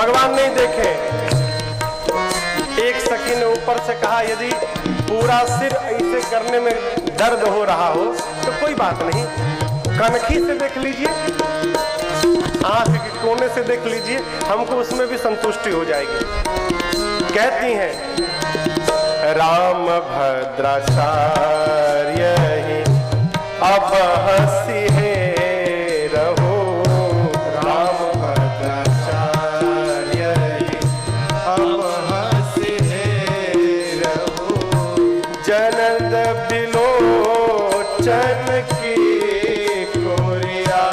भगवान नहीं देखे। एक सखी ने ऊपर से कहा यदि पूरा सिर ऐसे करने में दर्द हो रहा हो तो कोई बात नहीं, कनखी से देख लीजिए, आंख के कोने से देख लीजिए, हमको उसमें भी संतुष्टि हो जाएगी। कहती हैं राम भद्राचार्य ही अब हंसी है रहो, राम भद्राचार्य ही अब हंसी है रहो, जनद बिलोचन की कोरियाएगी,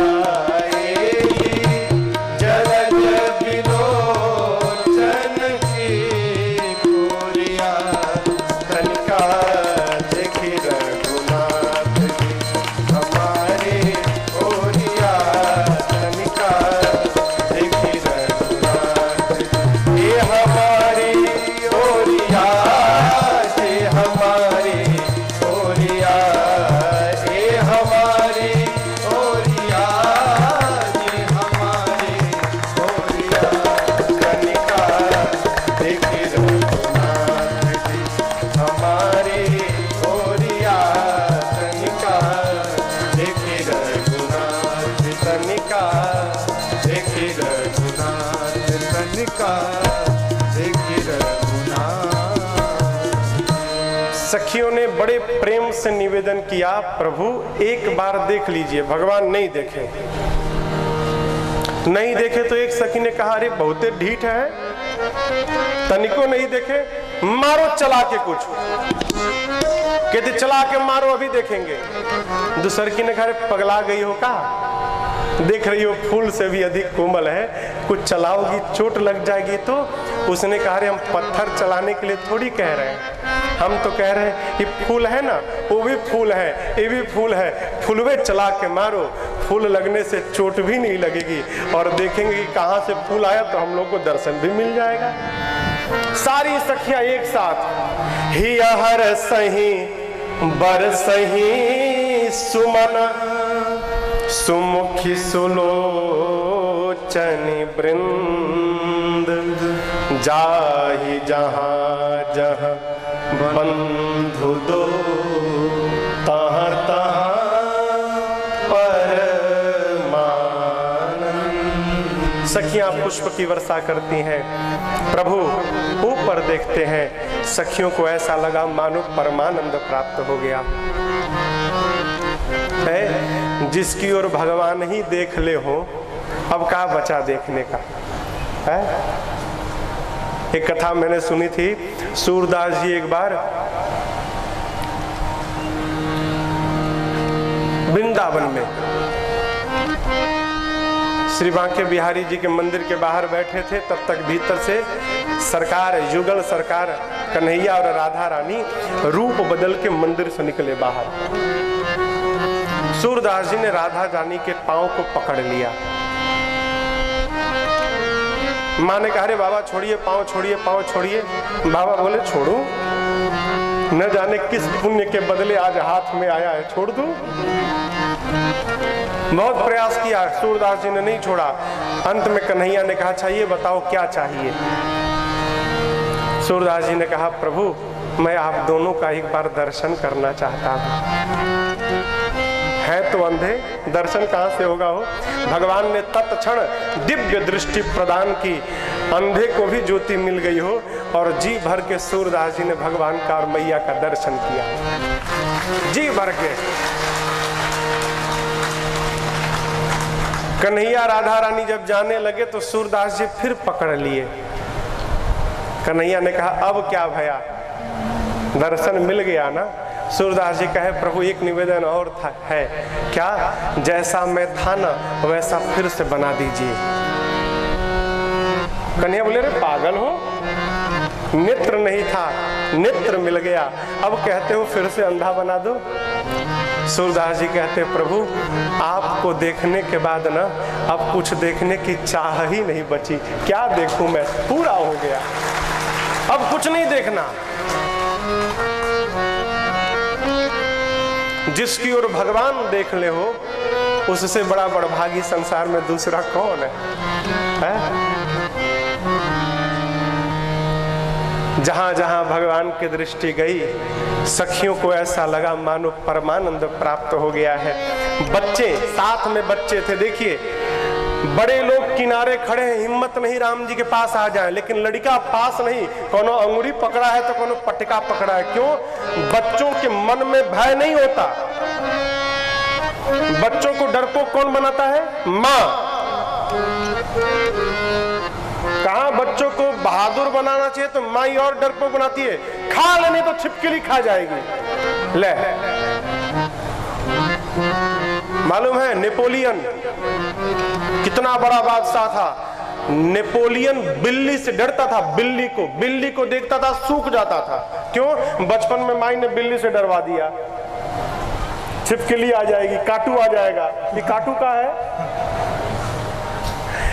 जनद बिलोचन की कोरिया, तनिका देखी रघुनाथ जी हमारे ओरिया, तनिका देखी रघुनाथ जी ये हमारी ओरिया, ये हमारी ओरिया, ये हमारी ओरिया, ये हमारी ओरिया, तनिका देखी रघुनाथ जी हमारी ओरिया, तनिका देखी रघुनाथ जी, तनिका देखी रघुनाथ, तनिका देखी रघुनाथ। सखियों ने बड़े प्रेम से निवेदन किया, प्रभु एक बार देख लीजिए। भगवान नहीं देखे। नहीं देखे तो एक सखी ने कहा अरे बहुते ढीठ है, तनिको नहीं देखे, मारो चला के कुछ। कहते चला के मारो अभी देखेंगे। दूसर की ने कहा पगला गई हो का, देख रही हो फूल से भी अधिक कोमल है, कुछ चलाओगी चोट लग जाएगी। तो उसने कहा हम पत्थर चलाने के लिए थोड़ी कह रहे हैं, हम तो कह रहे हैं कि फूल है ना, वो भी फूल है, ये भी फूल है, फूलवे चला के मारो, फूल लगने से चोट भी नहीं लगेगी और देखेंगे कि कहाँ से फूल आया तो हम लोग को दर्शन भी मिल जाएगा। सारी सखियां एक साथ ही हर सही बर सही सुमन सुमुखी सुलोचनी वृंद, जाहि जहाँ जहाँ बंधु दो तहाँ तहाँ परमानंद। सखियां पुष्प की वर्षा करती हैं। प्रभु ऊपर देखते हैं, सखियों को ऐसा लगा मानो परमानंद प्राप्त हो गया है। जिसकी ओर भगवान ही देख ले हो, अब क्या बचा देखने का है। एक कथा मैंने सुनी थी, सूरदास जी एक बार वृंदावन में श्री बांके बिहारी जी के मंदिर के बाहर बैठे थे। तब तक भीतर से सरकार, युगल सरकार, कन्हैया और राधा रानी रूप बदल के मंदिर से निकले बाहर। सूरदास जी ने राधा रानी के पांव को पकड़ लिया। माँ ने कहा अरे बाबा छोड़िए, पांव छोड़िए, पांव छोड़िए। बाबा बोले छोड़ू, न जाने किस पुण्य के बदले आज हाथ में आया है, छोड़ दूं। बहुत प्रयास किया, सूरदास जी ने नहीं छोड़ा। अंत में कन्हैया ने कहा अच्छा ये बताओ क्या चाहिए। सूरदास जी ने कहा प्रभु मैं आप दोनों का एक बार दर्शन करना चाहता हूं। है तो अंधे, दर्शन कहां से होगा हो। भगवान ने तत्क्षण दिव्य दृष्टि प्रदान की, अंधे को भी ज्योति मिल गई हो और जी भर के सूरदास जी ने भगवान का और मैया का दर्शन किया, जी भर के। कन्हैया राधा रानी जब जाने लगे तो सूरदास जी फिर पकड़ लिए। कन्हैया ने कहा अब क्या भया, दर्शन मिल गया ना। सूरदास जी कहे प्रभु एक निवेदन और था है क्या, जैसा मैं था ना वैसा फिर से बना दीजिए। कन्हैया बोले रे पागल हो, नेत्र नहीं था, नेत्र मिल गया, अब कहते हो फिर से अंधा बना दो। सूरदास जी कहते प्रभु आपको देखने के बाद ना अब कुछ देखने की चाह ही नहीं बची, क्या देखूं मैं, पूरा हो गया, अब कुछ नहीं देखना। जिसकी ओर भगवान देख ले हो उससे बड़ा बड़भागी संसार में दूसरा कौन है? जहां जहां भगवान की दृष्टि गई, सखियों को ऐसा लगा मानो परमानंद प्राप्त हो गया है। बच्चे, साथ में बच्चे थे। देखिए बड़े लोग किनारे खड़े हैं, हिम्मत नहीं राम जी के पास आ जाए, लेकिन लड़का पास नहीं, कोनो अंगुरी पकड़ा है तो कोनो पटका पकड़ा है। क्यों? बच्चों के मन में भय नहीं होता। बच्चों को डरपोक कौन बनाता है? माँ। कहा बच्चों को बहादुर बनाना चाहिए तो माँ ही और डरपोक बनाती है। खा लेने तो छिपकली खा जाएगी। ले, मालूम है नेपोलियन कितना बड़ा बादशाह था। नेपोलियन बिल्ली से डरता था। बिल्ली को देखता था सूख जाता था। क्यों? बचपन में माई ने बिल्ली से डरवा दिया। छिपकली आ जाएगी, काटू आ जाएगा। ये काटू का है।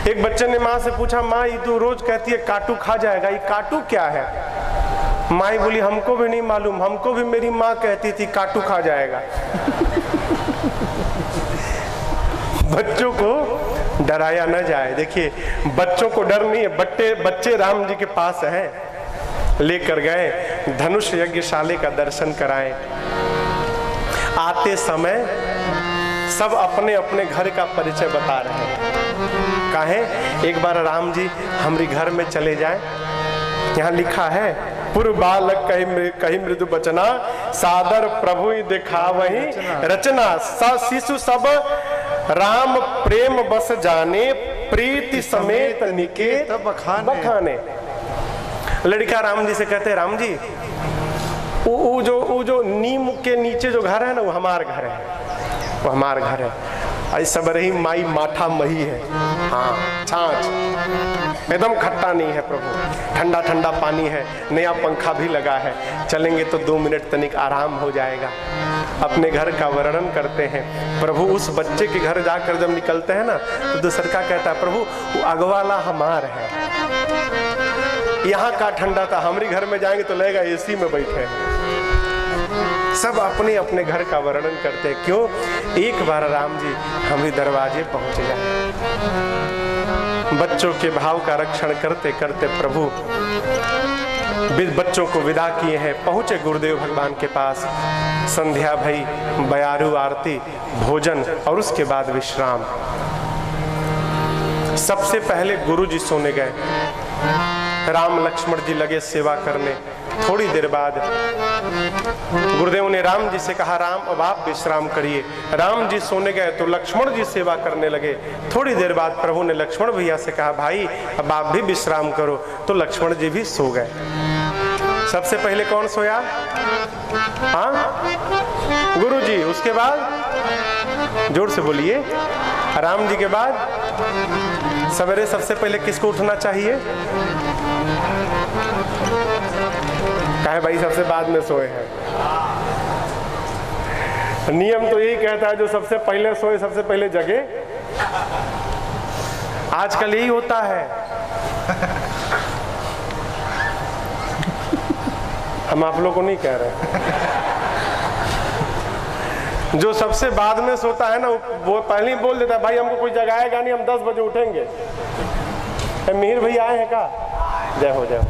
एक बच्चे ने माँ से पूछा, माँ ये तो रोज कहती है काटू खा जाएगा, ये काटू क्या है? माँ बोली हमको भी नहीं मालूम, हमको भी मेरी माँ कहती थी काटू खा जाएगा। बच्चों को डराया न जाए। देखिए बच्चों को डर नहीं है। बच्चे राम जी के पास हैं, लेकर गए, धनुष यज्ञशाले का दर्शन कराएं। आते समय सब अपने अपने घर का परिचय बता रहे हैं। काहे? एक बार राम जी हमारे घर में चले जाएं। यहाँ लिखा है, पूर्व बालक कही मृदु बचना, सादर प्रभु दिखावहि रचना, शिशु सब राम प्रेम बस जाने, प्रीति समेत निकेत बखाने। लड़का राम जी से कहते हैं, राम जी वो जो नीम के नीचे जो घर है ना, वो हमार घर है, वो हमार घर है। ऐसा रही माई माठा मही है। हाँ, छाछ एकदम खट्टा नहीं है प्रभु, ठंडा ठंडा पानी है, नया पंखा भी लगा है। चलेंगे तो 2 मिनट तनिक आराम हो जाएगा। अपने घर का वर्णन करते हैं। प्रभु उस बच्चे के घर जाकर जब निकलते हैं ना, तो दूसर का कहता है, प्रभु वो अगवाला हमार है, यहाँ का ठंडा था, हमारे घर में जाएंगे तो लगेगा एसी में बैठे। सब अपने अपने घर का वर्णन करते हैं। क्यों? एक बार राम जी हमारे दरवाजे पहुंच जाए। बच्चों के भाव का रक्षण करते करते प्रभु बच्चों को विदा किए हैं। पहुंचे गुरुदेव भगवान के पास। संध्या भई, बयारू आरती, भोजन और उसके बाद विश्राम। सबसे पहले गुरु जी सोने गए। राम लक्ष्मण जी लगे सेवा करने। थोड़ी देर बाद गुरुदेव ने राम जी से कहा, राम अब आप विश्राम करिए। राम जी सोने गए तो लक्ष्मण जी सेवा करने लगे। थोड़ी देर बाद प्रभु ने लक्ष्मण भैया से कहा, भाई अब आप भी विश्राम करो। तो लक्ष्मण जी भी सो गए। सबसे पहले कौन सोया? हाँ, गुरु जी। उसके बाद जोर से बोलिए, राम जी के बाद सवेरे सबसे पहले किसको उठना चाहिए? कहे भाई सबसे बाद में सोए हैं। नियम तो यही कहता है जो सबसे पहले सोए सबसे पहले जगे। आजकल यही होता है। हम आप लोग को नहीं कह रहे। जो सबसे बाद में सोता है ना, वो पहले ही बोल देता है, भाई हमको कोई जगाएगा नहीं, हम 10 बजे उठेंगे। मिहिर भैया आए हैं का? जय हो, जय हो।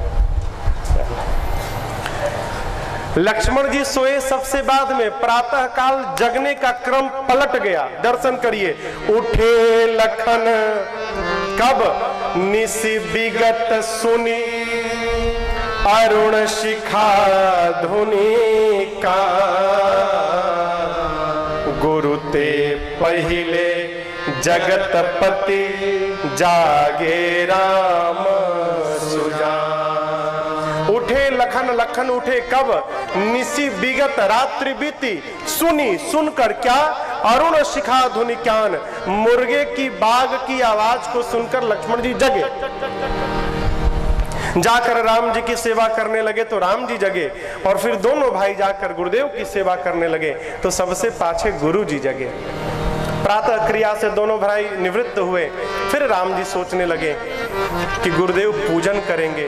लक्ष्मण जी सोए सबसे बाद में। प्रातः काल जगने का क्रम पलट गया। दर्शन करिए। उठे लखन कब निशि विगत सुनी, अरुण शिखा धुनि का, गुरु ते पहिले जगतपति, जागे राम सुजान। उठे लखन, लखन उठे कब? निशि विगत, रात्रि बीती, सुनी, सुनकर क्या? अरुण शिखा धुनि ज्ञान, मुर्गे की बाग की आवाज को सुनकर लक्ष्मण जी जगे। जाकर राम जी की सेवा करने लगे तो राम जी जगे, और फिर दोनों भाई जाकर गुरुदेव की सेवा करने लगे तो सबसे पाछे गुरु जी जगे। प्रातः क्रिया से दोनों भाई निवृत्त हुए। फिर राम जी सोचने लगे कि गुरुदेव पूजन करेंगे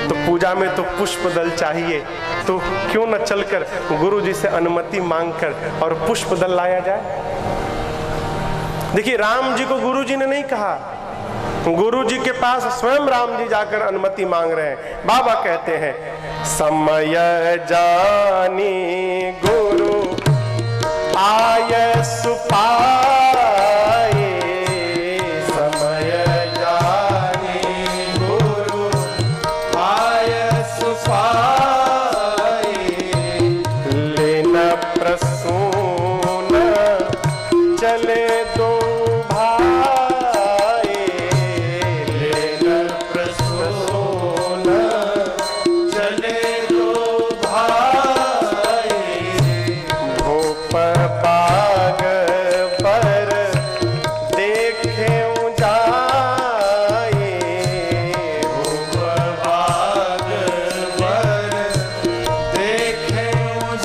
तो पूजा में तो पुष्प दल चाहिए, तो क्यों न चलकर गुरु जी से अनुमति मांगकर और पुष्प दल लाया जाए। देखिए राम जी को गुरु जी ने नहीं कहा, गुरु जी के पास स्वयं राम जी जाकर अनुमति मांग रहे हैं। बाबा कहते हैं समय जानी गुरु आय सुपाए, समय जानी गुरु आय सुपाए, लेना प्रसून चले दो भाई, लेना प्रसून चले दो भाई, भूप बाग पर देखे जाए, भूप बाग पर देखे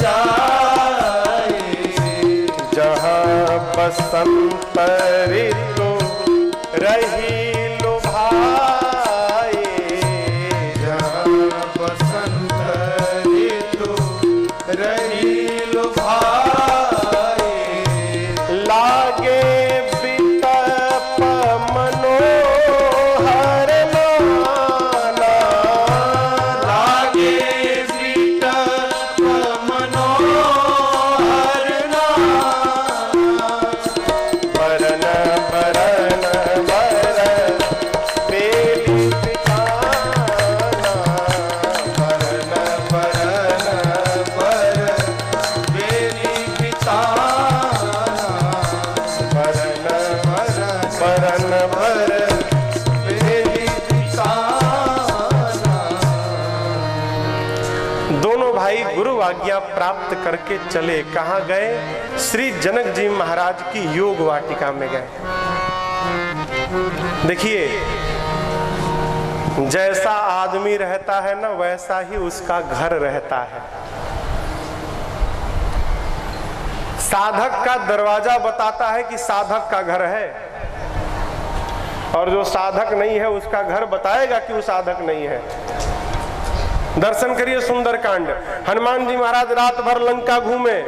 जाए, जहाँ बसंत ऋतु रही लुभाए, जहाँ बसंत ऋतु रही लुभाए, लागे वितप मनोहर नाना, लागे वितप मनोहर नाना, बरन बरन बर बेली पिताना, बरन बरन बर बेली पिताना, बरन बरन बर बेली पिताना। दोनों भाई गुरु आज्ञा प्राप्त करके चले। कहाँ गए? श्री जनक जी महाराज की योग वाटिका में गए। देखिए, जैसा आदमी रहता है ना, वैसा ही उसका घर रहता है। साधक का दरवाजा बताता है कि साधक का घर है, और जो साधक नहीं है उसका घर बताएगा कि वो साधक नहीं है। दर्शन करिए सुंदरकांड। हनुमान जी महाराज रात भर लंका घूमे,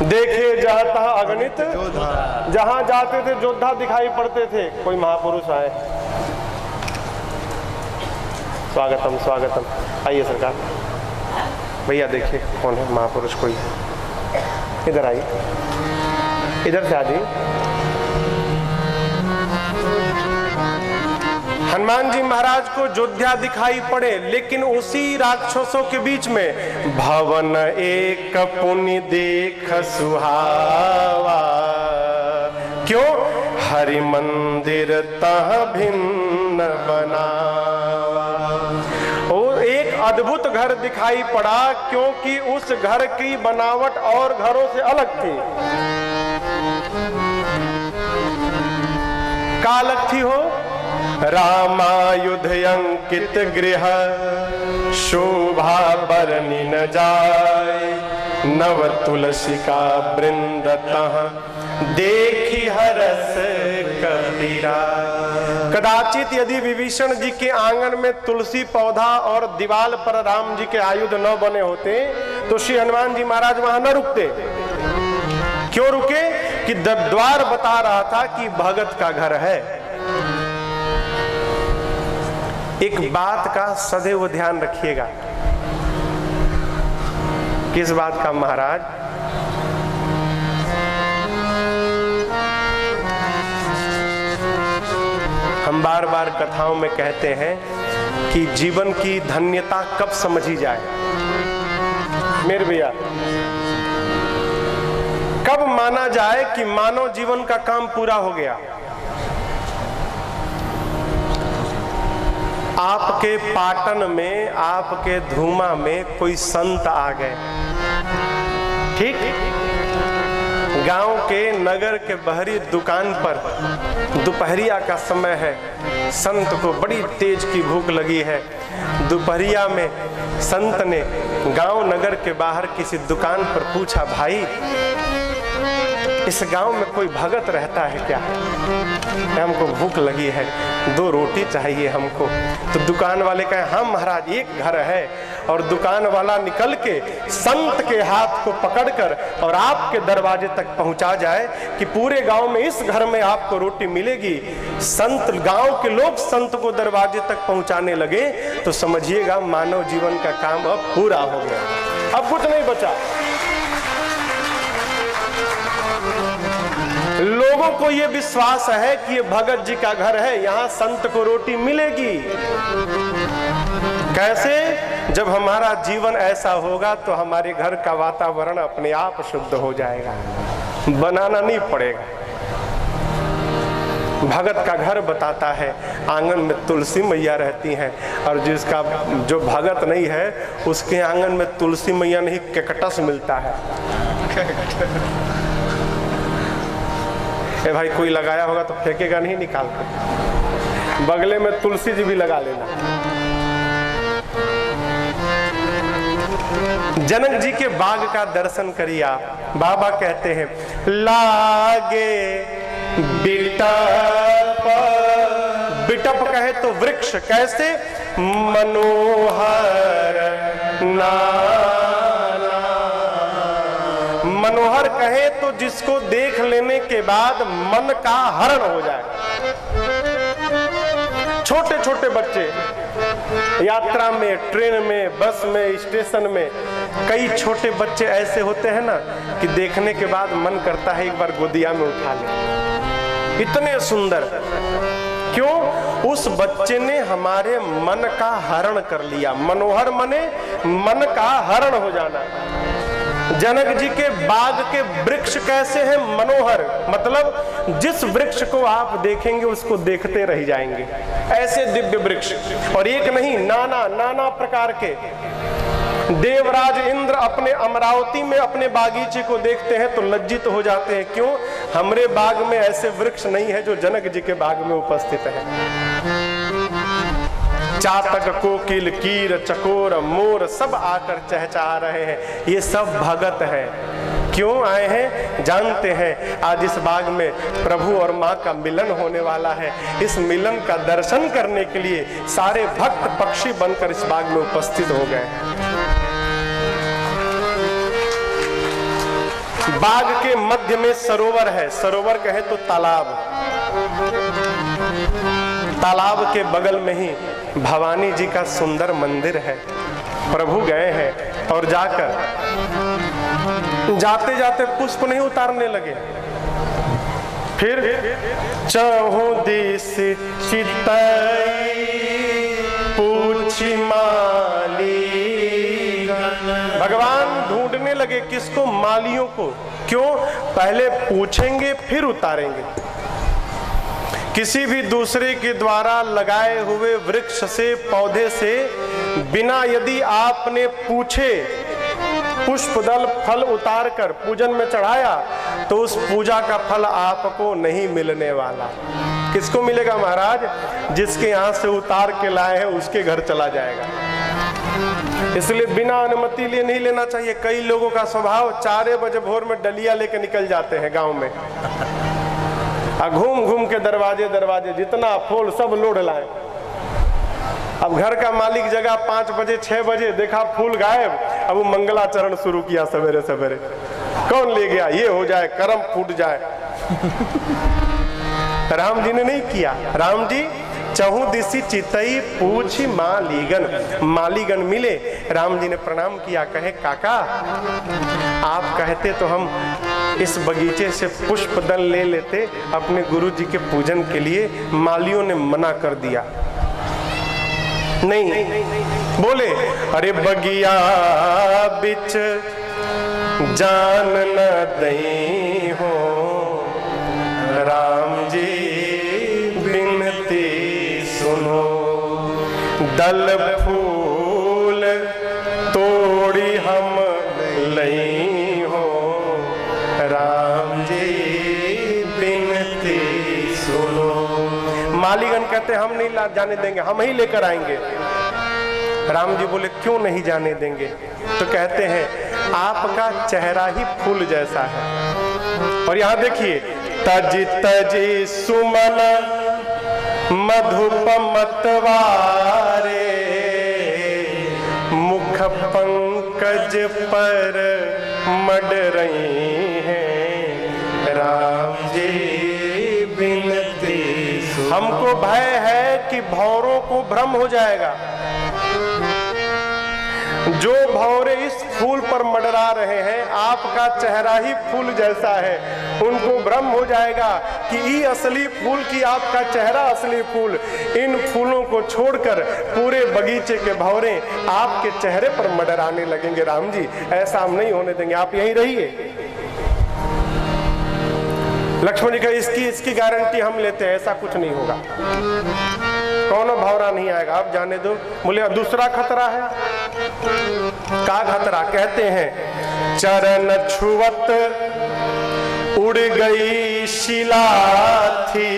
देखे जाता अगणित, जहां जाते थे योद्धा दिखाई पड़ते थे। कोई महापुरुष आए, स्वागतम स्वागतम, आइए सरकार। भैया देखिए कौन है महापुरुष, कोई इधर आइए, इधर से आ जाइए। हनुमान जी महाराज को योद्धा दिखाई पड़े, लेकिन उसी राक्षसों के बीच में भवन एक पुण्य देख सुहावा, क्यों? हरि मंदिर तह भिन्न बनावा। और एक अद्भुत घर दिखाई पड़ा, क्योंकि उस घर की बनावट और घरों से अलग थी। का अलग थी हो? रामायुध अंकित गृह, शोभा बरनी न जाय, नव तुलसी का वृंद तह, देखी हरस कबीरा। कदाचित यदि विभीषण जी के आंगन में तुलसी पौधा और दीवाल पर राम जी के आयुध न बने होते तो श्री हनुमान जी महाराज वहां न रुकते। क्यों रुके? कि द्वार बता रहा था कि भगत का घर है। एक बात का सदैव ध्यान रखिएगा। किस बात का महाराज? हम बार बार कथाओं में कहते हैं कि जीवन की धन्यता कब समझी जाए। मेरे भैया, कब माना जाए कि मानव जीवन का काम पूरा हो गया? आपके पाटन में, आपके धूमा में कोई संत आ गए, ठीक? गांव के नगर के बहरी दुकान पर दोपहरिया का समय है, संत को बड़ी तेज की भूख लगी है। दोपहरिया में संत ने गांव नगर के बाहर किसी दुकान पर पूछा, भाई इस गांव में कोई भगत रहता है क्या? हमको भूख लगी है, 2 रोटी चाहिए हमको। तो दुकान वाले कहे हाँ महाराज, एक घर है। और दुकान वाला निकल के संत के हाथ को पकड़कर और आपके दरवाजे तक पहुंचा जाए कि पूरे गांव में इस घर में आपको रोटी मिलेगी। संत, गांव के लोग संत को दरवाजे तक पहुंचाने लगे तो समझिएगा मानव जीवन का काम अब पूरा हो गया, अब कुछ नहीं बचा। लोगों को यह विश्वास है कि ये भगत जी का घर है, यहां संत को रोटी मिलेगी। कैसे? जब हमारा जीवन ऐसा होगा तो हमारे घर का वातावरण अपने आप शुद्ध हो जाएगा, बनाना नहीं पड़ेगा। भगत का घर बताता है, आंगन में तुलसी मैया रहती हैं, और जिसका जो भगत नहीं है उसके आंगन में तुलसी मैया नहीं कैक्टस मिलता है। ए भाई, कोई लगाया होगा तो फेंकेगा नहीं निकाल कर, बगले में तुलसी जी भी लगा लेना। जनक जी के बाग का दर्शन करिए आप। बाबा कहते हैं लागे बिटप, बिटप कहे तो वृक्ष, कैसे? मनोहर नाना। मनोहर कहे तो जिसको देख लेने के बाद मन का हरण हो जाए। छोटे छोटे बच्चे यात्रा में, ट्रेन में, बस में, स्टेशन में, कई छोटे बच्चे ऐसे होते हैं ना कि देखने के बाद मन करता है एक बार गोदिया में उठा ले, इतने सुंदर। क्यों? उस बच्चे ने हमारे मन का हरण कर लिया। मनोहर मने मन का हरण हो जाना। जनक जी के बाग के वृक्ष कैसे हैं? मनोहर, मतलब जिस वृक्ष को आप देखेंगे उसको देखते रह जाएंगे, ऐसे दिव्य वृक्ष। और एक नहीं, नाना नाना प्रकार के। देवराज इंद्र अपने अमरावती में अपने बागीचे को देखते हैं तो लज्जित हो जाते हैं। क्यों? हमरे बाग में ऐसे वृक्ष नहीं है जो जनक जी के बाग में उपस्थित है। चातक, कोकिल, कीर, चकोर, मोर सब आकर चहचहा रहे हैं, ये सब भगत हैं। क्यों आए हैं? जानते हैं आज इस बाग में प्रभु और माँ का मिलन होने वाला है। इस मिलन का दर्शन करने के लिए सारे भक्त पक्षी बनकर इस बाग में उपस्थित हो गए। बाग के मध्य में सरोवर है। सरोवर कहे तो तालाब। तालाब के बगल में ही भवानी जी का सुंदर मंदिर है। प्रभु गए हैं और जाकर जाते जाते पुष्प नहीं उतारने लगे, फिर चहु दिस चितई पूछी माली। भगवान ढूंढने लगे किसको? मालियों को। क्यों? पहले पूछेंगे फिर उतारेंगे। किसी भी दूसरे के द्वारा लगाए हुए वृक्ष से, पौधे से बिना यदि आपने पूछे पुष्प दल फल उतार कर पूजन में चढ़ाया तो उस पूजा का फल आपको नहीं मिलने वाला। किसको मिलेगा महाराज? जिसके यहाँ से उतार के लाए हैं उसके घर चला जाएगा। इसलिए बिना अनुमति लिए नहीं लेना चाहिए। कई लोगों का स्वभाव 4 बजे भोर में डलिया लेके निकल जाते हैं गांव में, घूम घूम के दरवाजे जितना फूल सब लोड लाए। अब घर का मालिक जगह 5 बजे 6 बजे, देखा फूल गायब। अब वो मंगलाचरण शुरू किया सवेरे सवेरे। कौन ले गया? ये हो जाए, कर्म फूट जाए। राम जी ने नहीं किया। राम जी चहु दिसी चितई पूछी मालीगन। मालीगन मिले, राम जी ने प्रणाम किया, कहे काका आप कहते तो हम इस बगीचे से पुष्प दल ले लेते अपने गुरु जी के पूजन के लिए। मालियों ने मना कर दिया। नहीं, बोले अरे बगिया बिच जान न दई हो, राम जी बिनती सुनो। दल फूल तोड़ी हम लई हो, राम जी बिनती सुनो। मालीगण कहते हम नहीं जाने देंगे, हम ही लेकर आएंगे। राम जी बोले क्यों नहीं जाने देंगे? तो कहते हैं आपका चेहरा ही फूल जैसा है और यहां देखिए, तज तज सुमन मधुप मतवारे, मुख पंकज पर मड रही हैं राम जी बिनती। हमको भय है कि भौरों को भ्रम हो जाएगा। जो भौरे इस फूल पर मंडरा रहे हैं, आपका चेहरा ही फूल जैसा है, उनको भ्रम हो जाएगा कि ये असली फूल की आपका चेहरा असली फूल। इन फूलों को छोड़कर पूरे बगीचे के भौरे आपके चेहरे पर मंडराने लगेंगे। राम जी ऐसा हम नहीं होने देंगे, आप यहीं रहिए। लक्ष्मण जी का इसकी गारंटी हम लेते हैं, ऐसा कुछ नहीं होगा, कौन भौरा नहीं आएगा, आप जाने दो। बोले दूसरा खतरा है, का खतरा? कहते हैं चरण छुवत उड़ गई शिला थी।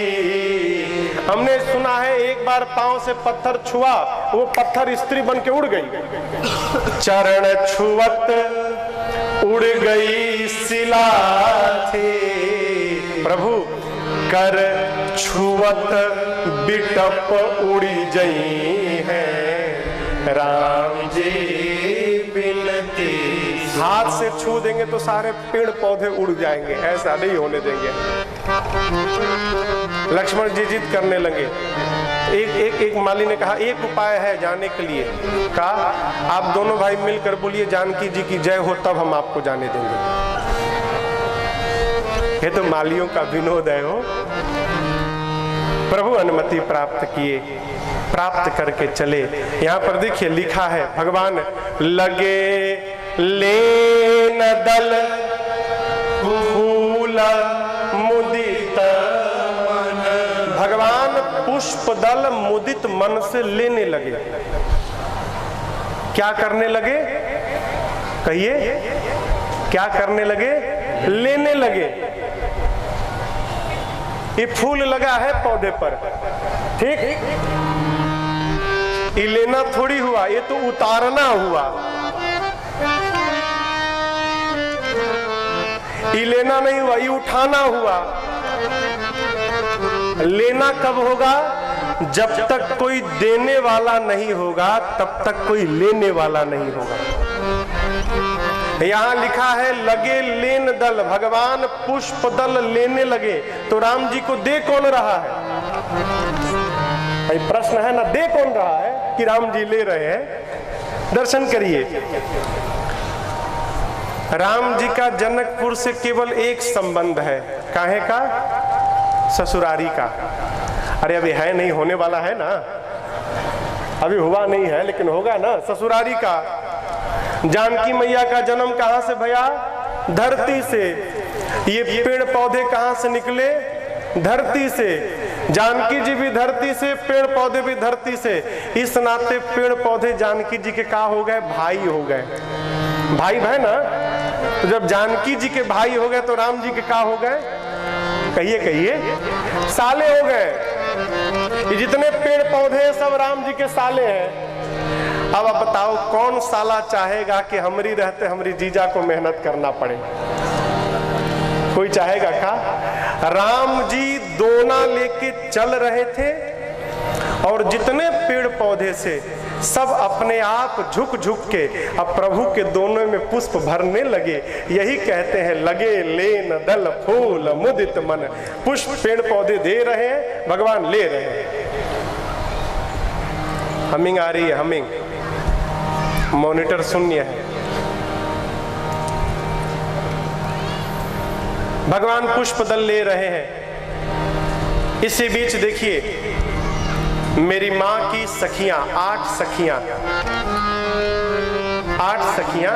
हमने सुना है एक बार पांव से पत्थर छुआ, वो पत्थर स्त्री बन के उड़ गई। चरण छुवत उड़ गई शिला थी, प्रभु कर छुवत बिटप उड़ी जई है राम जी बिनती। हाथ से छू देंगे तो सारे पेड़ पौधे उड़ जाएंगे, ऐसा नहीं होने देंगे। लक्ष्मण जी जिद करने लगे। एक माली ने कहा एक उपाय है जाने के लिए। कहा आप दोनों भाई मिलकर बोलिए जानकी जी की जय हो, तब हम आपको जाने देंगे। ये तो मालियों का विनोद है हो। प्रभु अनुमति प्राप्त किए, प्राप्त करके चले। यहाँ पर देखिए लिखा है, भगवान लगे लेन दल फूल मुदित मन। भगवान पुष्प दल मुदित मन से लेने लगे। क्या करने लगे? कहिए, क्या करने लगे? लेने लगे। ये फूल लगा है पौधे पर, ठीक? ये लेना थोड़ी हुआ, ये तो उतारना हुआ। ये लेना नहीं हुआ, ये उठाना हुआ। लेना कब होगा? जब तक कोई देने वाला नहीं होगा तब तक कोई लेने वाला नहीं होगा। यहां लिखा है लगे लेन दल, भगवान पुष्प दल लेने लगे। तो राम जी को दे कौन रहा है? भाई प्रश्न है ना, दे कौन रहा है कि राम जी ले रहे हैं? दर्शन करिए। राम जी का जनकपुर से केवल एक संबंध है, काहे का? ससुरारी का। अरे अभी है नहीं, होने वाला है ना, अभी हुआ नहीं है लेकिन होगा ना, ससुरारी का। जानकी मैया का जन्म कहां से भया? धरती से। ये पेड़ पौधे कहां से निकले? धरती से। जानकी जी भी धरती से, पेड़ पौधे भी धरती से। इस नाते पेड़ पौधे जानकी जी के का हो गए? भाई हो गए। भाई बहन ना, तो जब जानकी जी के भाई हो गए तो राम जी के का हो गए? कहिए कहिए, साले हो गए। ये जितने पेड़ पौधे हैं सब राम जी के साले हैं। अब आप बताओ कौन साला चाहेगा कि हमारी रहते हमारी जीजा को मेहनत करना पड़े? कोई चाहेगा का? राम जी दोना लेके चल रहे थे और जितने पेड़ पौधे से सब अपने आप झुक झुक के अब प्रभु के दोनों में पुष्प भरने लगे। यही कहते हैं लगे लेन दल फूल मुदित मन। पुष्प पेड़ पौधे दे रहे हैं, भगवान ले रहे हैं। हमिंग आ रही है, हमिंग, मॉनिटर शून्य है। भगवान पुष्प दल ले रहे हैं। इसी बीच देखिए मेरी माँ की सखियां, 8 सखियां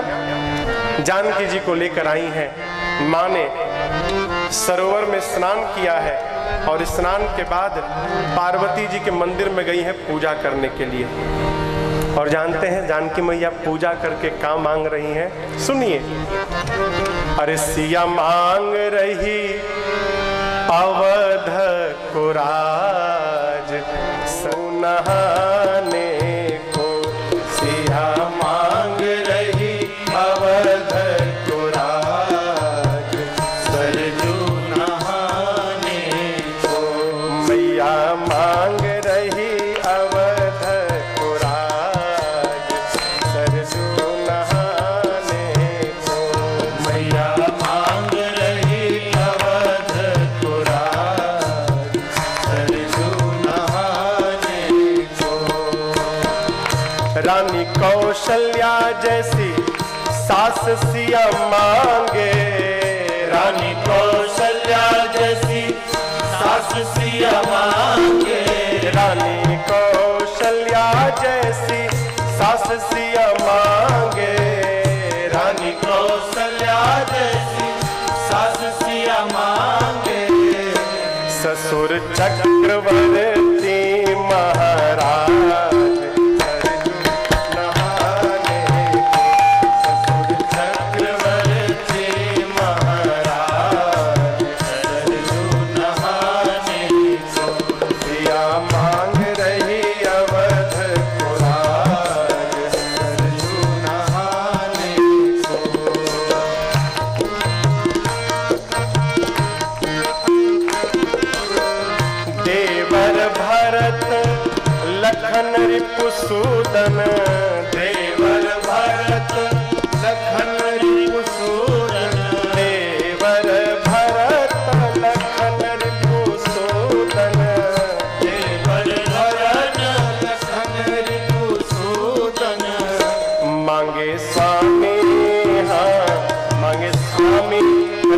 जानकी जी को लेकर आई हैं। माँ ने सरोवर में स्नान किया है और स्नान के बाद पार्वती जी के मंदिर में गई हैं पूजा करने के लिए। और जानते हैं जानकी मैया पूजा करके क्या मांग रही हैं? सुनिए। अरे सिया मांग रही अवध को राज, सुनहाने को सिया मांग रही अवध को राज, सरजू मांग रही अवध को राज सरजू नहाने को। मैया मांग रही अवध को राज सरजू नहाने को। रानी कौशल्या जैसी सास सिया मांगे, रानी कौशल्या जैसी सास सिया मांगे। रानी कौशल्या जैसी सास सिया मांगे। रानी कौशल्या जैसी सास सिया मांगे। ससुर चक्रवर्ती महाराज लखन रिपुसूदन। देवर भरत लखन रिपुसूदन। देवर भरत लखन रिपुसूदन। देवर भरत लखन रिपुसूदन। मांगे स्वामी, हाँ मांगे स्वामी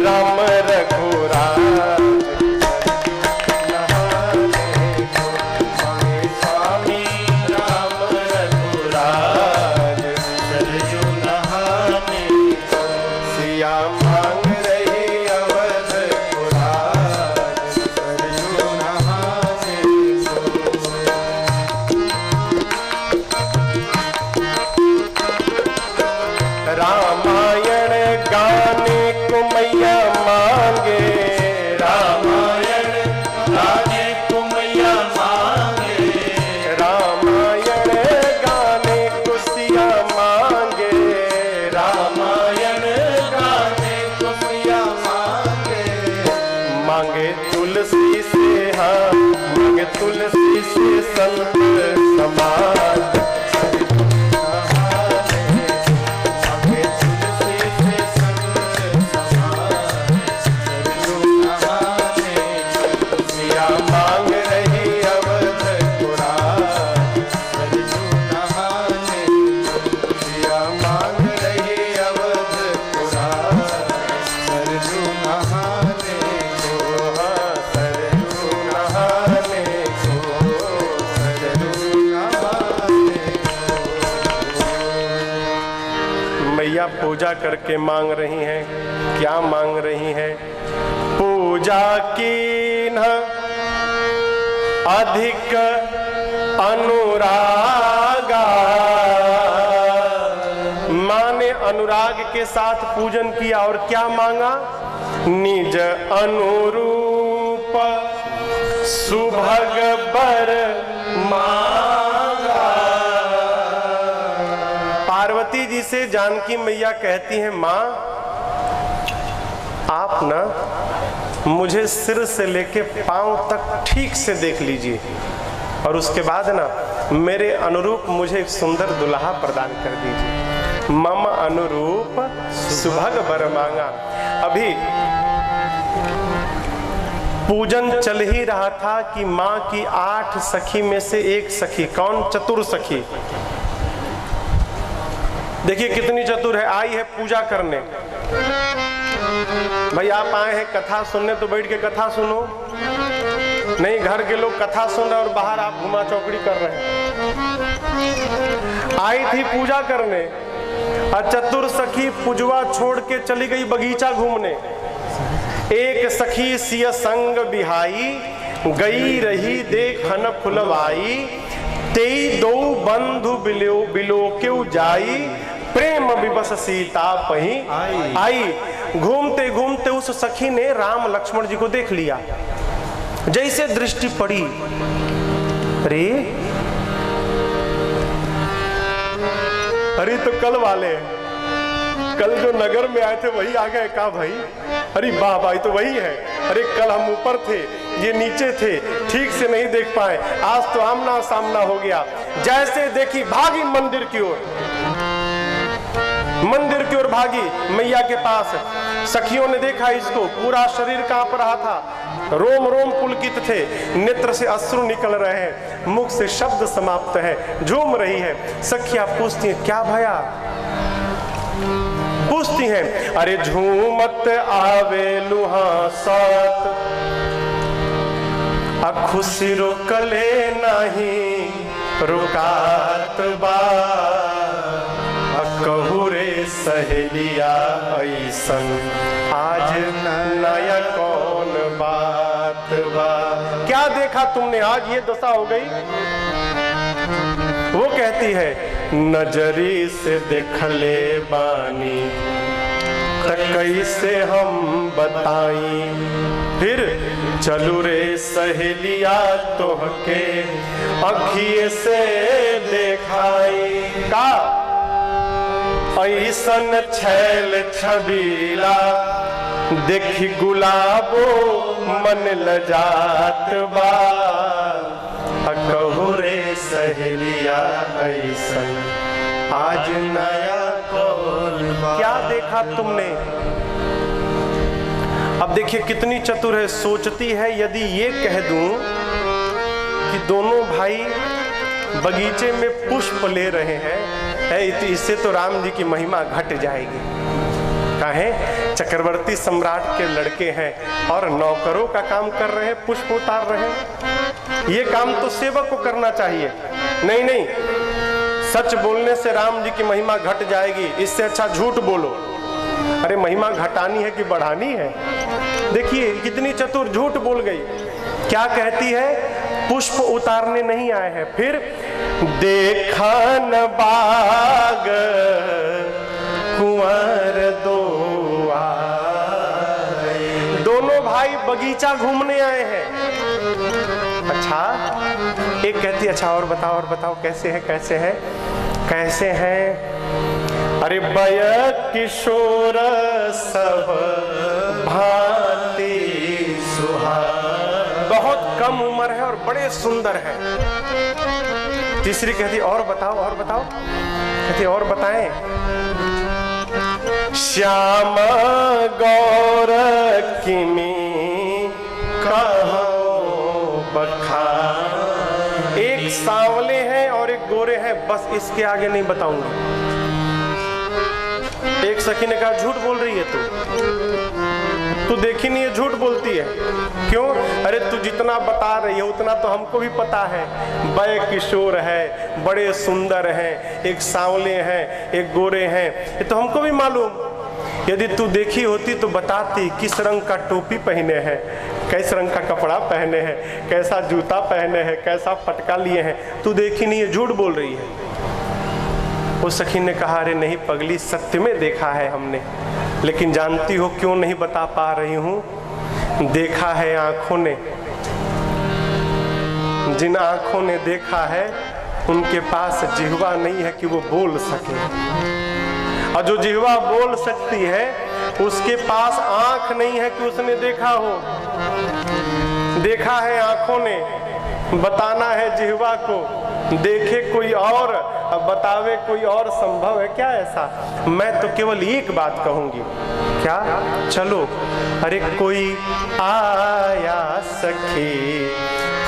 राम रघुराज। रामायण गाने को मैया मांगे। रामायण गाने को मैया मांगे। रामायण गाने को सिया मांगे। रामायण गाने को मैया मांगे। मांगे तुलसी से, हाँ मांगे तुलसी से संत समाज। पूजा करके मांग रही हैं, क्या मांग रही हैं? पूजा की न अधिक अनुरागा। मां ने अनुराग के साथ पूजन किया और क्या मांगा? निज अनुरूप सुभग बर मांगा। पार्वती जी से जानकी मैया कहती हैं, मां आप ना मुझे सिर से लेके पांव तक ठीक से देख लीजिए और उसके बाद ना मेरे अनुरूप मुझे एक सुंदर दुल्हा प्रदान कर दीजिए। मम अनुरूप सुभग बर मांगा। अभी पूजन चल ही रहा था कि मां की 8 सखी में से एक सखी, कौन? चतुर सखी। देखिए कितनी चतुर है, आई है पूजा करने। भाई आप आए हैं कथा सुनने तो बैठ के कथा सुनो, नहीं घर के लोग कथा सुन रहे और बाहर आप घुमा चौकड़ी कर रहे हैं। आई थी पूजा करने और चतुर सखी पूजवा छोड़ के चली गई बगीचा घूमने। एक सखी सिय संग बिहाई, गई रही देखन फुलवाई। तेई दो बंधु बिलो के जाई, प्रेम विवश सीता पही आई। घूमते घूमते उस सखी ने राम लक्ष्मण जी को देख लिया। जैसे दृष्टि पड़ी, अरे तो कल वाले, कल जो नगर में आए थे वही आ गए का भाई? अरे वाह भाई तो वही है। अरे कल हम ऊपर थे, ये नीचे थे, ठीक से नहीं देख पाए, आज तो आमना सामना हो गया। जैसे देखी भागी मंदिर की ओर, मंदिर की ओर भागी मैया के पास। सखियों ने देखा इसको, पूरा शरीर कांप रहा था, रोम रोम पुलकित थे, नेत्र से अश्रु निकल रहे हैं, मुख से शब्द समाप्त है, झूम रही है। सखियां पूछती हैं क्या भया? पूछती हैं अरे झूमत आवे लुहा सात, खुशी रोकले नहीं रुकात बा, कहू रे सहेलिया ऐसन आज नया कौन बात बा। क्या देखा तुमने आज ये दशा हो गई? वो कहती है नजरी से देखले बानी कैसे हम बताई, फिर चलू रे सहेलिया तोहके अखिए से देखाई। का ऐसन छैल छबीला देखी गुलाबो मन लजात बा, कहू रे सहेलिया ऐसन आज नया कौन बा। क्या देखा तुमने? अब देखिए कितनी चतुर है, सोचती है यदि ये कह दूं कि दोनों भाई बगीचे में पुष्प ले रहे हैं, इससे तो राम जी की महिमा घट जाएगी। काहे? चक्रवर्ती सम्राट के लड़के हैं और नौकरों का काम कर रहे हैं, पुष्प उतार रहे हैं। ये काम तो सेवक को करना चाहिए। नहीं नहीं, सच बोलने से राम जी की महिमा घट जाएगी, इससे अच्छा झूठ बोलो। अरे महिमा घटानी है कि बढ़ानी है? देखिए कितनी चतुर, झूठ बोल गई। क्या कहती है? पुष्प उतारने नहीं आए हैं। फिर देखा न बाग कुंवर दो आए, दोनों भाई बगीचा घूमने आए हैं। अच्छा, एक कहती अच्छा और बताओ कैसे है कैसे है कैसे है? अरे बय किशोर सब भांति सुहाग, बहुत कम उम्र है और बड़े सुंदर है। तीसरी कहती और बताओ कहती और बताएं। श्याम गौर किमी कहो बखान, एक सांवले हैं और एक गोरे हैं, बस इसके आगे नहीं बताऊंगा। एक सखी ने कहा झूठ बोल रही है तू देखी नहीं है, झूठ बोलती है। क्यों? अरे तू जितना बता रही है उतना तो हमको भी पता है। बड़े किशोर है, बड़े सुंदर हैं, एक सांवले हैं, एक गोरे हैं, ये तो हमको भी मालूम। यदि तू देखी होती तो बताती किस रंग का टोपी पहने हैं, किस रंग का कपड़ा पहने हैं, कैसा जूता पहने हैं, कैसा पटका लिए हैं। तू देखी नहीं है, झूठ बोल रही है। उस सखी ने कहा अरे नहीं पगली, सत्य में देखा है हमने, लेकिन जानती हो क्यों नहीं बता पा रही हूं? देखा है आंखों ने, जिन आंखों ने देखा है उनके पास जिह्वा नहीं है कि वो बोल सके, और जो जिह्वा बोल सकती है उसके पास आंख नहीं है कि उसने देखा हो। देखा है आंखों ने, बताना है जिह्वा को, देखे कोई और अब बतावे कोई और, संभव है क्या ऐसा? मैं तो केवल एक बात कहूंगी। क्या? चलो। अरे कोई आया सखी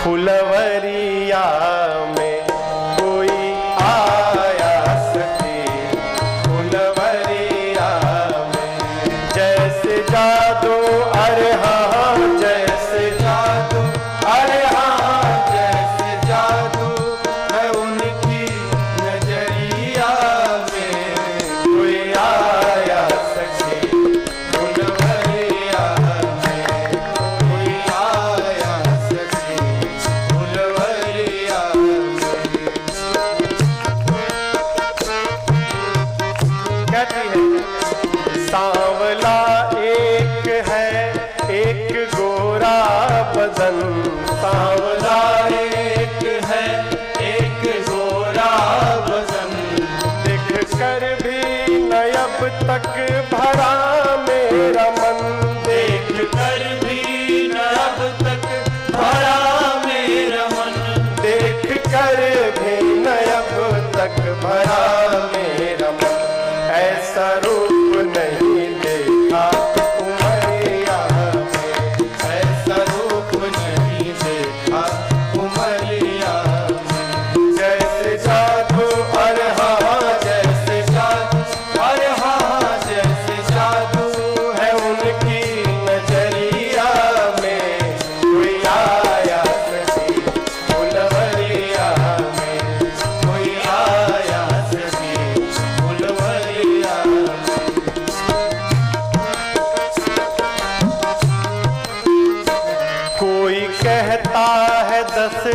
फुलवरिया में, कोई आया सखी फुलवरिया में, जैसे जादू अरे हाँ जैसे जादू अरे हाँ जैसे जादू है उनकी नजरिया में, कोई आया सखी फुलवरिया में, कोई आया सखी फुलवरिया में।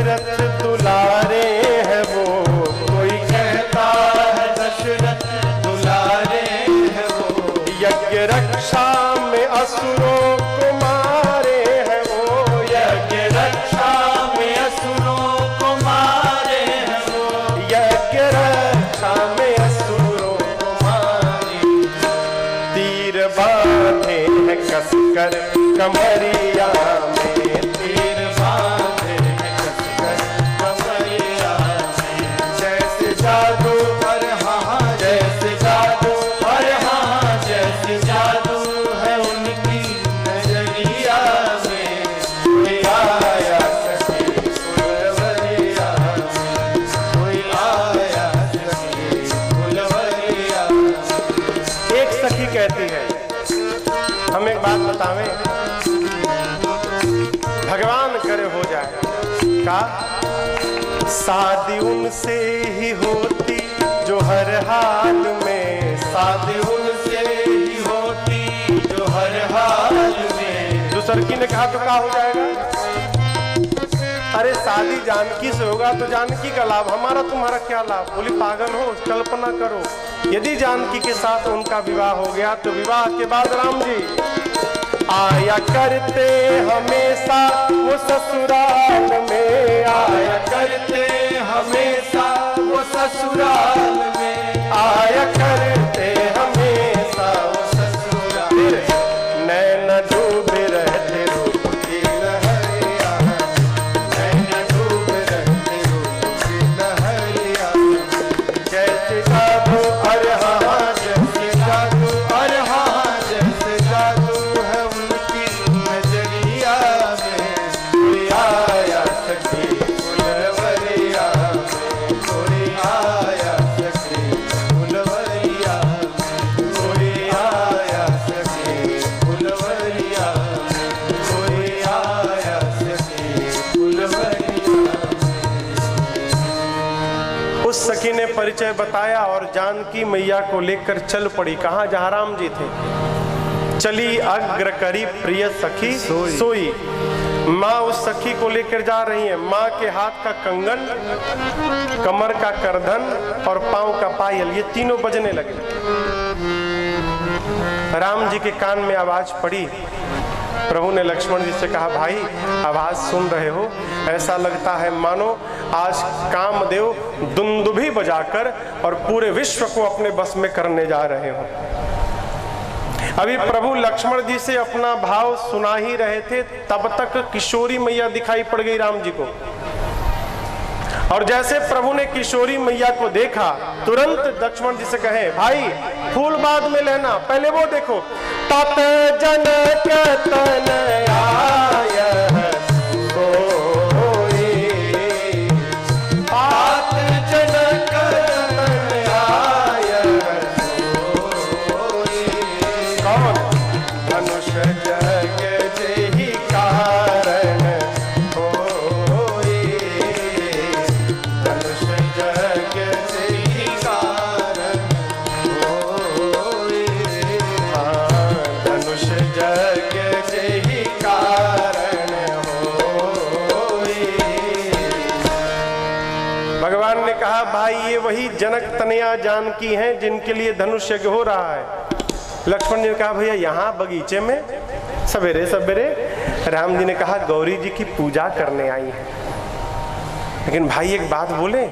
दशरथ दुलारे हैं वो, कोई कहता है दशरथ दुलारे हैं वो, यज्ञ रक्षा में असुरों को मारे हैं वो, यज्ञ रक्षा में असुरों को मारे हैं वो, यज्ञ रक्षा में असुरों को मारे तीर बांधे हैं कसकर कमरिया में, तीर बांधे हैं कसकर कमरिया में, जैसे जादू अरे हाँ जैसे जादू अरे हाँ जैसे जादू है उनकी नजरिया में, कोई आया सखी फुलवरिया में, कोई आया सखी फुलवरिया में। एक सखी कहती है, हम एक बात बतावें, भगवान करे हो जाए का शादी उनसे ही होती जो हर हाल में, शादी उनसे ही होती जो हर हाल में, दूसरकी ने कहा तो क्या हो जाएगा? अरे शादी जानकी से होगा तो जानकी का लाभ, हमारा तुम्हारा क्या लाभ? बोली पागल हो, कल्पना करो, यदि जानकी के साथ उनका विवाह हो गया तो विवाह के बाद राम जी आया करते हमेशा वो ससुराल में, आया करते हमेशा वो ससुराल में, आया करते हमेशा वो ससुराल में, नैन डूबे रहते रूप की लहरिया, नैन डूब रहते रूप की लहरिया, जैसे जादू अरे हाँ जैसे जादू अरे हाँ जैसे जादू है उनकी नजरिया में, कोई आया सखी फुलवरिया में, कोई आया सखी फुलवरिया में, कोई आया सखी फुलवरिया में, कोई आया सखी फुलवरिया। उस सखी ने परिचय बताया और जानकी मैया को लेकर चल पड़ी। कहाँ? जहाँ राम जी थे। चली अग्र करी प्रिय सखी सोई। माँ उस सखी को लेकर जा रही है। माँ के हाथ का कंगन, कमर का करधन और पांव का पायल, ये तीनों बजने लगे। राम जी के कान में आवाज पड़ी। प्रभु ने लक्ष्मण जी से कहा, भाई आवाज सुन रहे हो? ऐसा लगता है मानो आज कामदेव दुंदुभी बजाकर और पूरे विश्व को अपने बस में करने जा रहे हो। अभी प्रभु लक्ष्मण जी से अपना भाव सुना ही रहे थे, तब तक किशोरी मैया दिखाई पड़ गई राम जी को। और जैसे प्रभु ने किशोरी मैया को देखा, तुरंत लक्ष्मण जी से कहे, भाई फूल बाद में लेना, पहले वो देखो। तत जनक तन आय सोई, तात जनक तन आय सोई, कौन? धनुष जग जेहि कारण होई, धनुष जग जेहि कारण होई, धनुष जग जेहि कारण होई। भगवान ने कहा, भाई ये वही जनक तनया जानकी हैं जिनके लिए धनुष यज्ञ हो रहा है। लक्ष्मण जी ने कहा, भैया यहाँ बगीचे में सवेरे सवेरे? राम जी ने कहा, गौरी जी की पूजा करने आई है। लेकिन भाई एक बात बोले?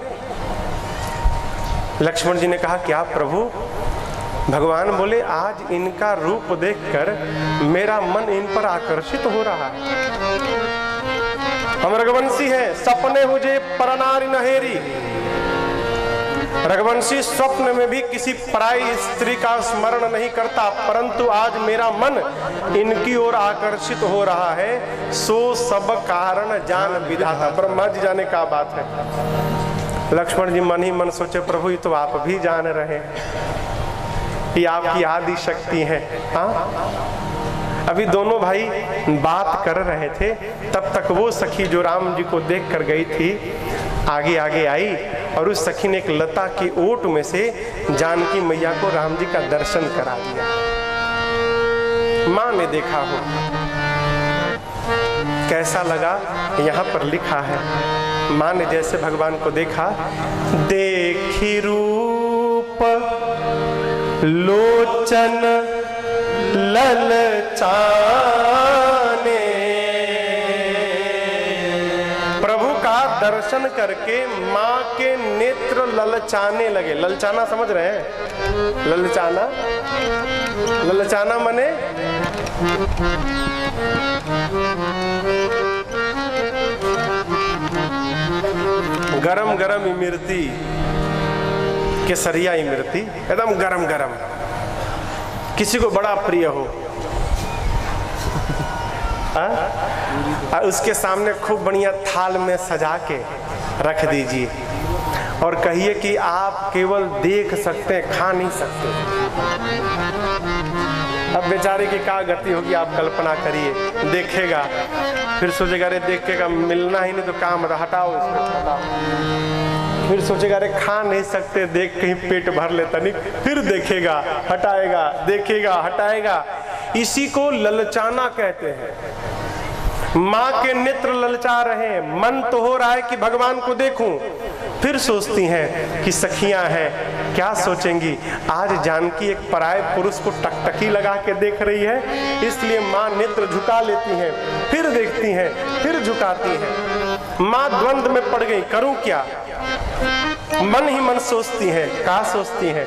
लक्ष्मण जी ने कहा, क्या प्रभु? भगवान बोले, आज इनका रूप देखकर मेरा मन इन पर आकर्षित हो रहा है। हम रघुवंशी हैं, सपने मुझे परनारी नहेरी। रघुवंशी स्वप्न में भी किसी पराई स्त्री का स्मरण नहीं करता, परंतु आज मेरा मन इनकी ओर आकर्षित हो रहा है। सो सब कारण जान विधाता। ब्रह्मा जी जाने का बात है। लक्ष्मण जी मन ही मन सोचे, प्रभु ये तो आप भी जान रहे हैं, ये आपकी आदि शक्ति है। हाँ, अभी दोनों भाई बात कर रहे थे, तब तक वो सखी जो राम जी को देख कर गई थी आगे आगे आई और उस सखी ने एक लता की ओट में से जानकी मैया को राम जी का दर्शन करा दिया। माँ ने देखा हो, कैसा लगा? यहाँ पर लिखा है, माँ ने जैसे भगवान को देखा, देखी रूप लोचन ललचाने, प्रभु का दर्शन करके माँ के नेत्र ललचाने लगे। ललचाना समझ रहे हैं? ललचाना, ललचाना माने गरम गरम इमरती, केसरिया इमरती, एकदम गरम गरम, किसी को बड़ा प्रिय हो, और उसके सामने खूब बढ़िया थाल में सजा के रख दीजिए और कहिए कि आप केवल देख सकते हैं, खा नहीं सकते। अब बेचारे की क्या गति होगी आप कल्पना करिए। देखेगा फिर सोचेगा अरे देखेगा मिलना ही नहीं तो काम हटाओ इसको, हटाओ। फिर सोचेगा अरे खा नहीं सकते, देख कहीं पेट भर लेता नहीं, फिर देखेगा हटाएगा, देखेगा हटाएगा। इसी को ललचाना कहते हैं। माँ के नेत्र ललचा रहे हैं, मन तो हो रहा है कि भगवान को देखूं, फिर सोचती हैं कि सखियां हैं क्या सोचेंगी, आज जानकी एक पराये पुरुष को टकटकी लगा के देख रही है, इसलिए माँ नेत्र झुका लेती हैं, फिर देखती हैं, फिर झुकाती हैं। माँ द्वंद में पड़ गई, करूं क्या? मन ही मन सोचती हैं, क्या सोचती हैं?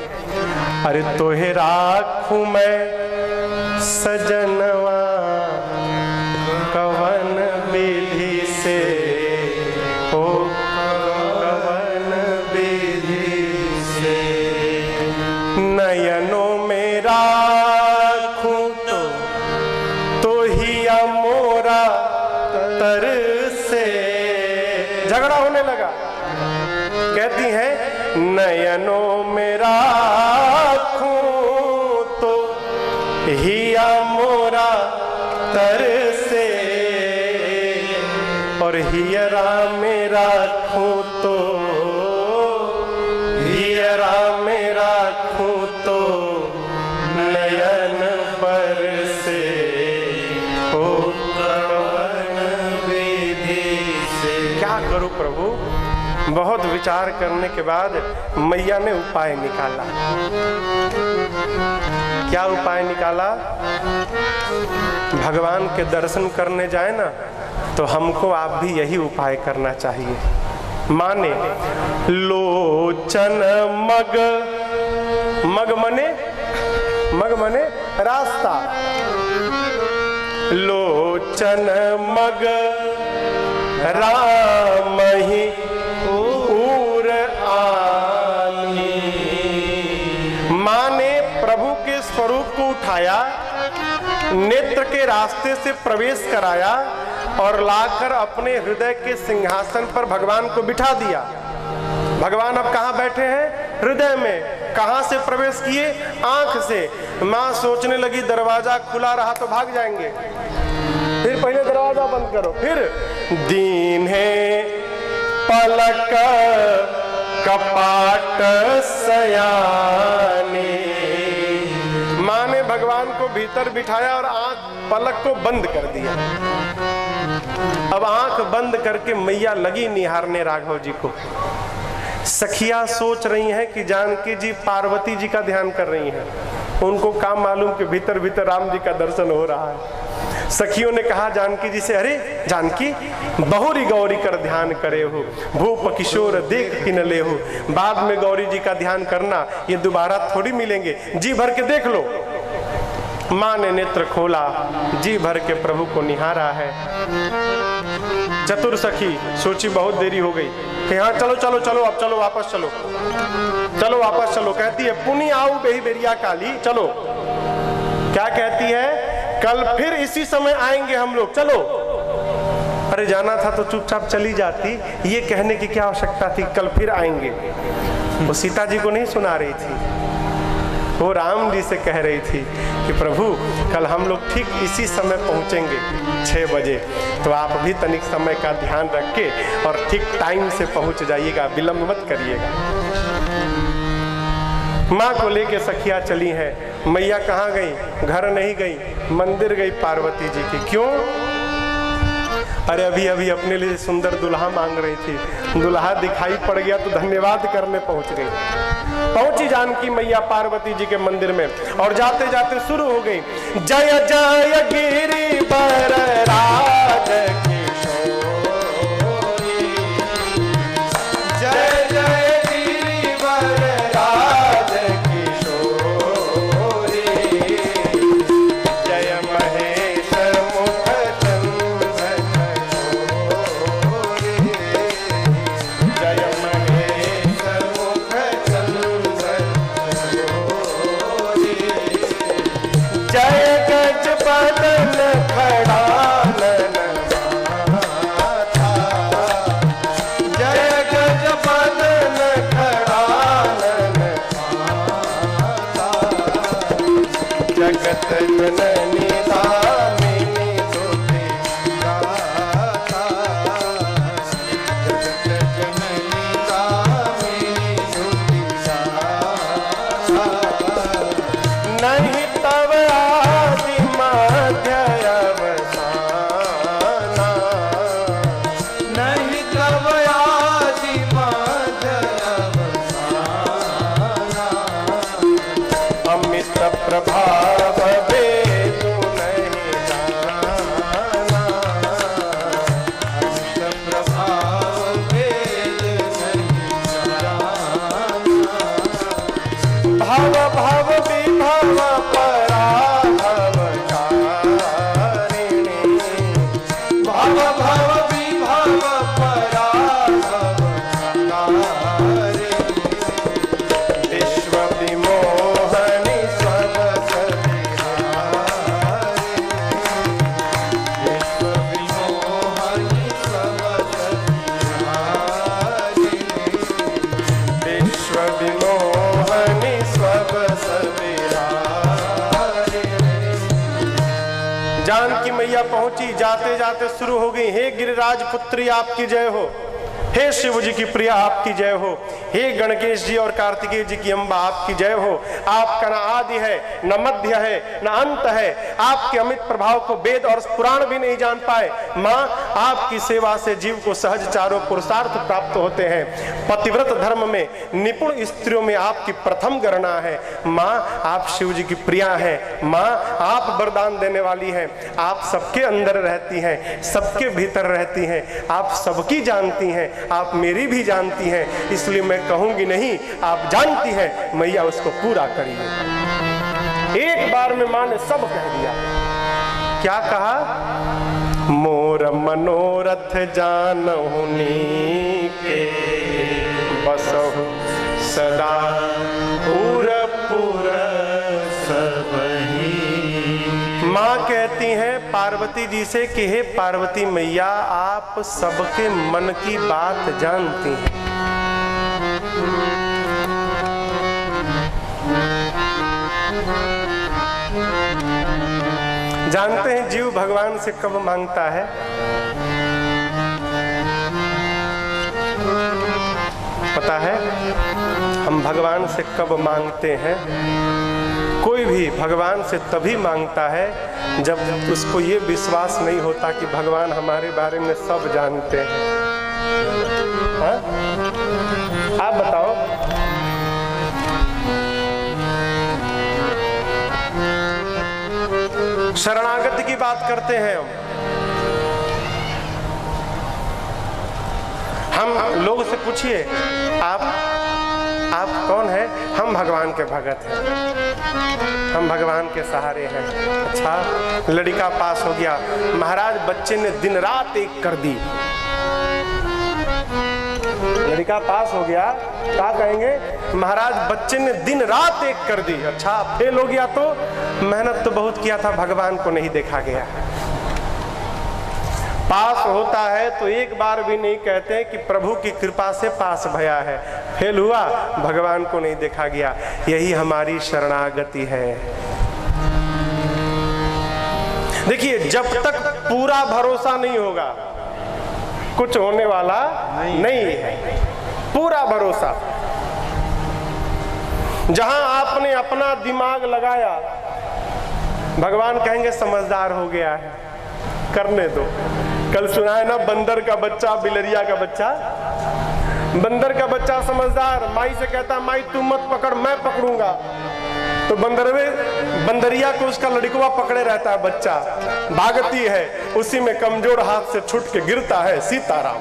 अरे तोहे राखूं मैं सजनवा कवन विधि से, ओ कवन विधि से, नयनों में राखूं तो ही मोरा तर से। झगड़ा होने लगा, कहती है नयनों में राखूं तो हिया मोरा तर से, और हियरा में राखूं तो, हियरा में राखूं तो नयन पर से, ओ कवन विधि से। क्या करूं प्रभु? बहुत विचार करने के बाद मैया ने उपाय निकाला। क्या उपाय निकाला? भगवान के दर्शन करने जाए ना तो हमको आप भी यही उपाय करना चाहिए। माँ ने लोचन मग, मग मने रास्ता, लोचन मग राम ही उर आनी। माँ ने प्रभु के स्वरूप को उठाया, नेत्र के रास्ते से प्रवेश कराया और लाकर अपने हृदय के सिंहासन पर भगवान को बिठा दिया। भगवान अब कहाँ बैठे हैं? हृदय में। कहाँ से प्रवेश किए? आंख से। माँ सोचने लगी दरवाजा खुला रहा तो भाग जाएंगे, फिर पहले दरवाजा बंद करो, फिर दीन है पलक कपाट सयानी। माँ ने भगवान को भीतर बिठाया और आंख पलक को बंद कर दिया। अब आंख बंद करके मैया लगी निहारने राघव जी को। सखिया सोच रही हैं कि जानकी जी पार्वती जी का ध्यान कर रही हैं, उनको काम मालूम कि भीतर भीतर राम जी का दर्शन हो रहा है। सखियों ने कहा जानकी जी से, अरे जानकी बहुरी गौरी कर ध्यान करे हो, भूप किशोर देख कि न ले हो। बाद में गौरी जी का ध्यान करना, ये दोबारा थोड़ी मिलेंगे, जी भर के देख लो। माँ ने नेत्र खोला, जी भर के प्रभु को निहारा है। चतुर सखी सोची बहुत देरी हो गई कि हाँ चलो चलो चलो, अब चलो वापस चलो, चलो वापस चलो। कहती है पुनी आओ बेही बेरिया काली, चलो। क्या कहती है? कल फिर इसी समय आएंगे हम लोग, चलो। अरे जाना था तो चुपचाप चली जाती, ये कहने की क्या आवश्यकता थी कल फिर आएंगे? वो सीता जी को नहीं सुना रही थी, वो राम जी से कह रही थी कि प्रभु कल हम लोग ठीक इसी समय पहुंचेंगे 6 बजे, तो आप भी तनिक समय का ध्यान रख के और ठीक टाइम से पहुंच जाइएगा, विलंब मत करिएगा। माँ को लेके सखिया चली हैं। मैया कहाँ गई? घर नहीं गई, मंदिर गई पार्वती जी की। क्यों? अरे अभी अभी अपने लिए सुंदर दुल्हा मांग रही थी, दुल्हा दिखाई पड़ गया तो धन्यवाद करने पहुंच गई। पहुंची जानकी मैया पार्वती जी के मंदिर में और जाते जाते शुरू हो गई, जय जय गिरिवर राज किशोरी, जय जय गिरिवर राज किशोरी, जय महेश मुख चंद्र किशोरी, जय महेश मुख चंद्र किशोरी, जय गज बदन खड़ानन माथा, जय गज बदन खड़ानन माथा, जगत जननी दामिनी तुझे गाथा, जगत जननी दामिनी तुझे गाथा, नहीं तब आदि मध्य अवसाना, नहीं तब आदि मध्य अवसाना, अमित प्रभाव वेदु नहीं जाना, अमित प्रभाव वेद नहीं जाना, भव भव विभव पराभव कारिणी, भव भव विभव पराभव कारिणी, विश्व विमोहनि स्वबस बिहारिणी, विश्व विमोहनि स्वबस बिहारिणी, विश्व विमोहनि स्वबस बिहारिणी। जानकी मैया पहुंची, जाते जाते शुरू हो गई, हे गिरिराज पुत्री आपकी जय हो, हे शिव जी की प्रिया आपकी जय हो, हे गणकेश जी और कार्तिकेय जी की अम्बा आपकी जय हो। आपका न आदि है, न मध्य है, न अंत है। आपके अमित प्रभाव को वेद और पुराण भी नहीं जान पाए। माँ, आपकी सेवा से जीव को सहज चारों पुरुषार्थ प्राप्त होते हैं। पतिव्रत धर्म में निपुण स्त्रियों में आपकी प्रथम गणना है। माँ, आप शिव जी की प्रिया हैं। माँ, आप वरदान देने वाली हैं। आप सबके अंदर रहती हैं, सबके भीतर रहती हैं, आप सबकी जानती हैं, आप मेरी भी जानती हैं। इसलिए मैं कहूंगी नहीं, आप जानती हैं, मैया उसको पूरा करिए। एक बार में मां ने सब कह दिया। क्या कहा? मोर मनोरथ जानहु नीके, बसहु सदा पुर पुर सबही। माँ कहती हैं पार्वती जी से कि हे पार्वती मैया, आप सबके मन की बात जानती हैं। जानते हैं जीव भगवान से कब मांगता है? पता है हम भगवान से कब मांगते हैं? कोई भी भगवान से तभी मांगता है जब उसको ये विश्वास नहीं होता कि भगवान हमारे बारे में सब जानते हैं। हाँ? आप बताओ, शरणागति की बात करते हैं हम लोग से पूछिए, आप कौन है? हम भगवान के भगत हैं, हम भगवान के सहारे हैं। अच्छा, लड़का पास हो गया, महाराज बच्चे ने दिन रात एक कर दी। लड़का पास हो गया, क्या कहेंगे? महाराज बच्चे ने दिन रात एक कर दी। अच्छा, फेल हो गया तो मेहनत तो बहुत किया था, भगवान को नहीं देखा गया। पास होता है तो एक बार भी नहीं कहते कि प्रभु की कृपा से पास भया है। फेल हुआ, भगवान को नहीं देखा गया। यही हमारी शरणागति है। देखिए, जब तक पूरा भरोसा नहीं होगा, कुछ होने वाला नहीं है। पूरा भरोसा। जहां आपने अपना दिमाग लगाया, भगवान कहेंगे समझदार हो गया है, करने दो। कल सुना है ना, बंदर का बच्चा बिलरिया का बच्चा। बंदर का बच्चा समझदार माई से कहता, माई तू मत पकड़ मैं पकड़ूंगा। तो बंदरिया को उसका लड़कवा पकड़े रहता है, बच्चा भागती है, उसी में कमजोर हाथ से छूट के गिरता है सीताराम।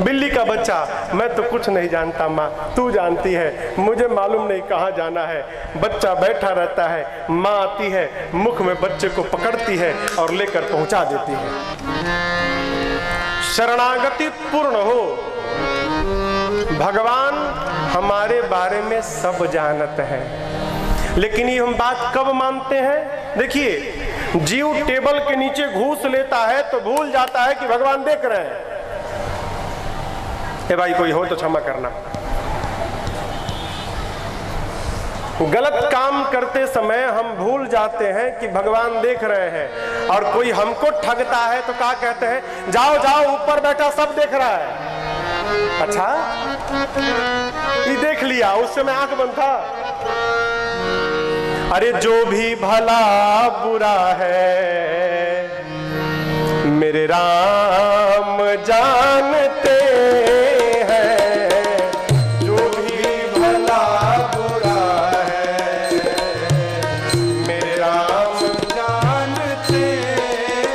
बिल्ली का बच्चा, मैं तो कुछ नहीं जानता माँ, तू जानती है, मुझे मालूम नहीं कहाँ जाना है। बच्चा बैठा रहता है, माँ आती है, मुख में बच्चे को पकड़ती है और लेकर पहुंचा देती है। शरणागति पूर्ण हो। भगवान हमारे बारे में सब जानते हैं, लेकिन ये हम बात कब मानते हैं? देखिए, जीव टेबल के नीचे घूस लेता है तो भूल जाता है कि भगवान देख रहे हैं। ए भाई कोई हो तो क्षमा करना। गलत काम करते समय हम भूल जाते हैं कि भगवान देख रहे हैं, और कोई हमको ठगता है तो क्या कहते हैं, जाओ जाओ ऊपर बैठा सब देख रहा है। अच्छा, ये देख लिया, उससे मैं आंख बंद था। अरे जो भी भला बुरा है मेरे राम जानते हैं, जो भी भला बुरा है मेरे राम जानते हैं,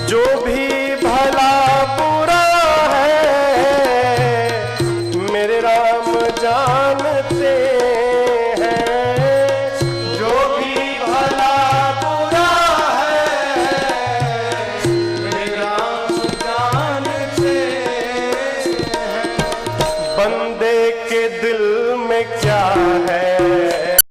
जो भी भला बुरा है मेरे राम जानते हैं। बंदे के दिल में क्या है